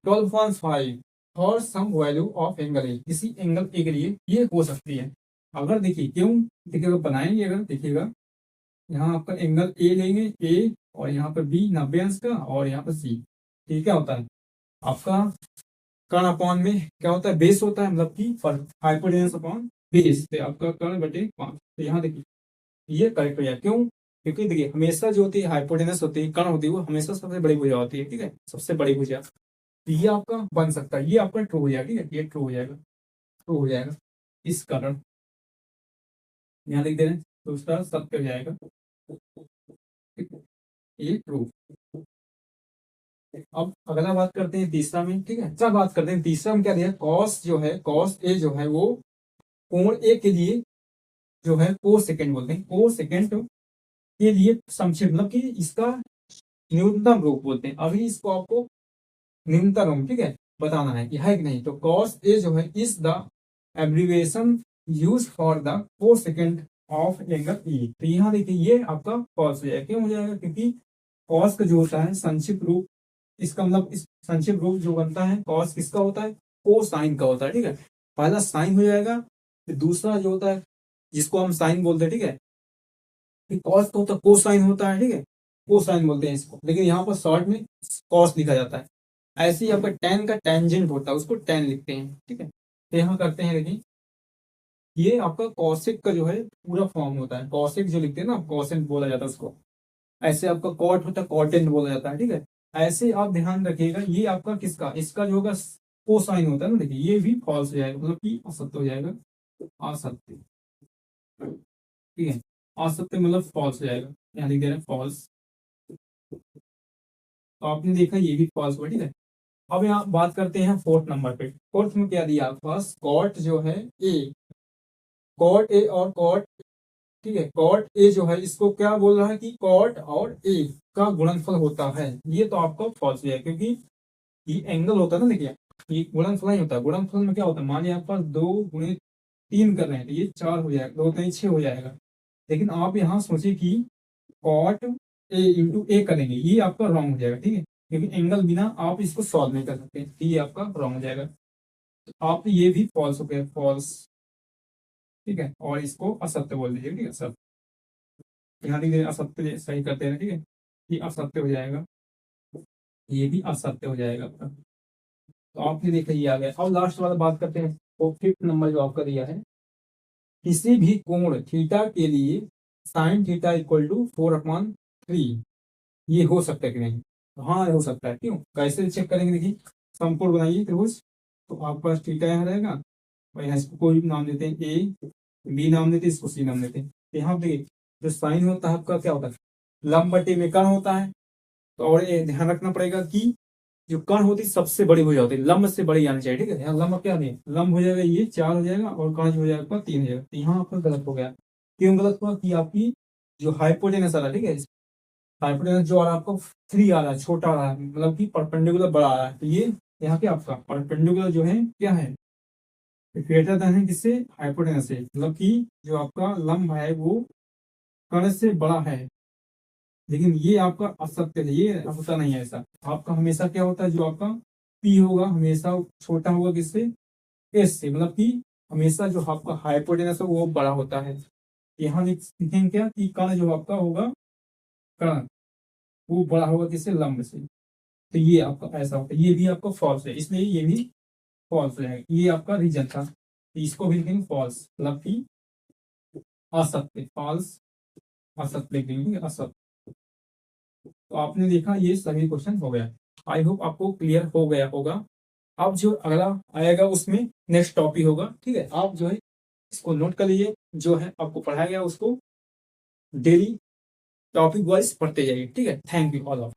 A: 12.5 for some value of angle A, किसी एंगल ए के लिए ये हो सकती है। अगर देखिए क्यों, देखिए अगर बनाएंगे, अगर देखिएगा यहाँ आपका एंगल ए लेंगे, ए, और यहाँ पर बी 90 अंश का, और यहाँ पर सी, ठीक क्या होता है आपका कर्ण अपॉन में क्या होता है, बेस होता है, मतलब कि हाइपोटेनस अपॉन बेस पे आपका कर्ण बटे 5। तो यहाँ देखिए ये करेक्ट हो जाए, क्यों, क्योंकि देखिए हमेशा जो होती है हाइपोटेनस होती है, कर्ण होती है, वो हमेशा सबसे बड़ी भुजा होती है, ठीक है, सबसे बड़ी भुजा। तो ये आपका बन सकता है, ये आपका ट्रू हो जाएगा, ठीक है, ये ट्रू हो जाएगा, ट्रू हो जाएगा, इस कारण यहाँ लिख दे रहे हैं, तो उसका सत्य हो जाएगा, ठीक है, ये ट्रू। अब अगला बात करते हैं तीसरा में, ठीक है, अच्छा बात करते हैं तीसरा में क्या दिया, कॉस जो है, कॉस ए जो है वो कोण ए के लिए जो है को सेकेंड बोलते हैं, को सेकेंड के लिए संक्षिप्त, मतलब कि इसका न्यूनतम रूप बोलते हैं। अभी इसको आपको न्यूनतम रूप, ठीक है, बताना है कि है कि नहीं। तो कॉस ए जो है is the abbreviation use for the को सेकेंड ऑफ एंगल ई। तो यहाँ देखिए ये आपका कॉस हो जाएगा, क्यों हो जाएगा, क्योंकि कॉस का जो होता है संक्षिप्त रूप, इसका मतलब इस संक्षिप्त रूप जो बनता है कॉस किसका होता है, को साइन का होता है, ठीक है, पहला साइन हो जाएगा, फिर दूसरा जो होता है जिसको हम साइन बोलते हैं, ठीक है, कॉस का होता है को साइन होता है, ठीक है, को साइन बोलते हैं इसको, लेकिन यहाँ पर शॉर्ट में कॉस लिखा जाता है। ऐसे ही आपका टेन का टेंजेंट होता है, उसको टेन लिखते हैं, ठीक है। तो यहाँ करते हैं, देखिए ये आपका कॉसेक का जो है पूरा फॉर्म होता है, कॉसेक जो लिखते हैं ना, कॉसेक बोला जाता है उसको। ऐसे आपका कॉट होता है, कॉटेन बोला जाता है, ठीक है। ऐसे आप ध्यान रखिएगा, ये आपका किसका, इसका जो होगा कोसाइन होता है ना, देखिए ये भी फॉल्स हो जाएगा, मतलब कि असत्य हो जाएगा, असत्य, ठीक है, असत्य मतलब फॉल्स हो जाएगा, यहाँ लिख दे रहे हैं फॉल्स। तो आपने देखा ये भी फॉल्स हुआ, ठीक है। अब यहाँ बात करते हैं फोर्थ नंबर पे, फोर्थ में क्या दिया आपके पास, कॉट जो है ए, कॉट ए और कॉट, ठीक है, कॉट ए जो है इसको क्या बोल रहा है कि कॉट और ए का गुणनफल होता है, ये तो आपका फॉल्स है, क्योंकि ये एंगल होता है ना, देखिए ये गुणनफल नहीं होता, गुणनफल में क्या होता है, मान लिया आपके पास 2 गुणे 3 कर रहे हैं, तो ये 4 हो जाएगा, 2 3 6 हो जाएगा। लेकिन आप यहाँ सोचिए कि कॉट ए इंटू ए करेंगे, ये आपका रॉन्ग हो जाएगा, ठीक है, क्योंकि एंगल बिना आप इसको सॉल्व नहीं कर सकते, तो ये आपका रॉन्ग हो जाएगा। तो आप ये भी फॉल्स हो गया, फॉल्स, ठीक है, और इसको असत्य बोल दीजिए, ठीक है, सत्य, यहाँ देखिए असत्य सही करते हैं, ठीक है, ये असत्य हो जाएगा, ये भी असत्य हो जाएगा आपका। तो आपने देखा ये आ गया। अब लास्ट वाला बात करते हैं, वो फिफ्थ नंबर जो आपका दिया है, किसी भी कोण थीटा के लिए साइन थीटा इक्वल टू 4/3, ये हो सकता है कि नहीं, तो हाँ हो सकता है, क्यों, कैसे चेक करेंगे, देखिए समकोण बनाइए त्रिभुज, तो आपके पास थीटा यहाँ रहेगा, और यहाँ इसको कोई भी नाम देते हैं, ए बी नाम देते हैं, इसको सी नाम देते हैं। तो यहाँ पे जो साइन होता है आपका क्या होता है, लंब बटे में कर्ण होता है। तो और ये ध्यान रखना पड़ेगा कि जो कर्ण होती है सबसे बड़ी हो जाती है, लंब से बड़ी आनी चाहिए, ठीक है, यहाँ लंब क्या नहीं, लंब हो जाएगा ये 4 हो जाएगा, और कर्ण हो जाएगा 3 हो जाएगा। तो यहाँ आपका गलत हो गया, क्यों गलत हुआ, कि आपकी जो हाइपोटेनस आ रहा है, ठीक है, हाइपोटेनस जो आ रहा है आपको 3 आ रहा है, छोटा आ रहा है, मतलब कि परपेंडिकुलर बड़ा आ रहा है, तो ये यहाँ पे आपका परपेंडिकुलर जो है क्या है, ग्रेटर देन है किससे, हाइपोटेनस से, मतलब कि जो आपका लंब है वो कर्ण से बड़ा है। लेकिन ये आपका असत्य है, ये होता नहीं है ऐसा, आपका हमेशा क्या होता है, जो आपका पी होगा हमेशा छोटा होगा किससे, एस से, मतलब कि हमेशा जो आपका हाइपोटेनस है वो बड़ा होता है। यहाँ लिखेंगे क्या कि कर्ण जो आपका होगा, कर्ण वो बड़ा होगा किससे, लंब से। तो ये आपका ऐसा होता है, ये भी आपका फॉल्स है, इसलिए ये भी फॉल्स है, ये आपका रीजन था, तो इसको भी लिखेंगे फॉल्स, मतलब कि असत्य, फॉल्स, असत्य लिखेंगे, असत्य। तो आपने देखा ये सभी क्वेश्चन हो गया, आई होप आपको क्लियर हो गया होगा। अब जो अगला आएगा उसमें नेक्स्ट टॉपिक होगा, ठीक है, आप जो है इसको नोट कर लीजिए, जो है आपको पढ़ाया गया उसको डेली टॉपिक वाइज पढ़ते जाइए, ठीक है। Thank you all of